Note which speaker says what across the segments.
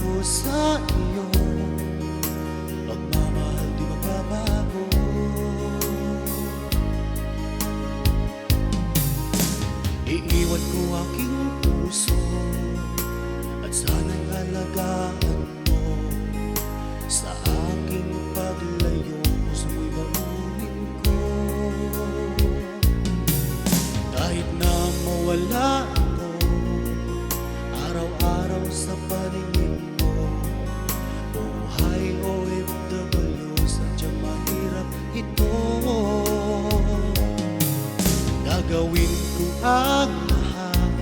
Speaker 1: ko sa iyo, pagmamahal di magbabago. Iiwan ko aking puso at sana'y alagaan mo. Sa aking paglayo, gusto mo'y baunin ko. Kahit na mawala ako araw-araw sa paningin mo, buhay OFW, sadyang mahirap ito. Gagawin ko ang lahat,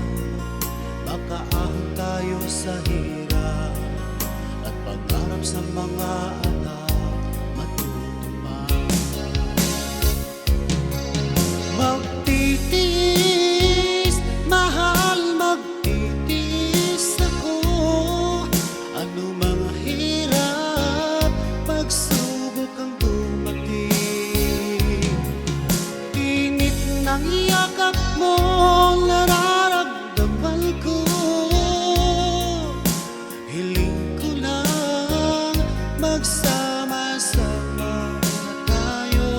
Speaker 1: makaahon tayo sa hirap, at pagharap sa mga anak matutupad. Magtitiis, mahal, magtitiis ako. Ano mang hirap, pagsubok ang dumating. Init ng yakap mo, nararamdaman ko. Hiling ko lang, magsama-sama na tayo.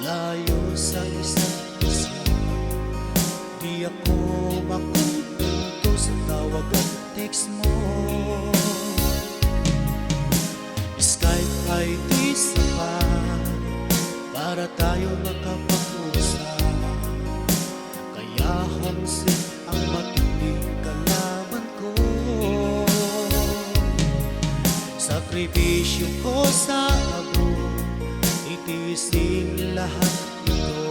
Speaker 1: Layo sa isa't isa, di ako makumpento sa tawag at text mo. Skype ay di sapat para tayo makapag-usap, kaya homesick ang matinding kalaban ko. Sakripisyo ko sa abroad, itiisin lahat ito.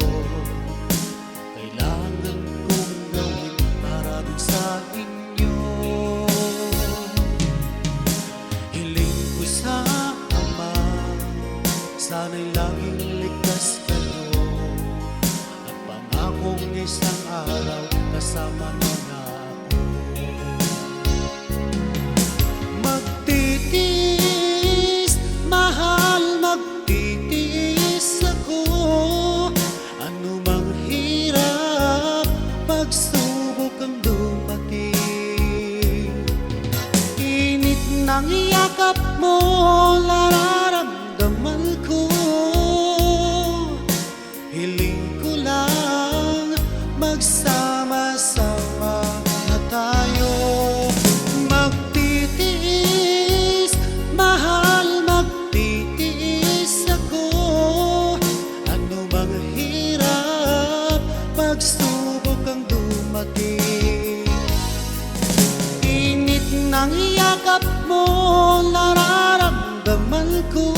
Speaker 1: Kailangan kong gawin para dun sa inyo. Hiling ko sa Ama, sana'y laging ligtas kayo, at pangakong isang araw kasama niyo na ako. Magtitiis, mahal, magtitiis ako. Ano mang hirap, pagsubok ang dumating. Init ng yakap mo, nararamdaman ko. Hiling ko lang, magsama-sama na tayo. Magtitiis, mahal, magtitiis ako. Ano mang hirap, pagsubok ang dumating. Init ng yakap mo, nararamdaman ko.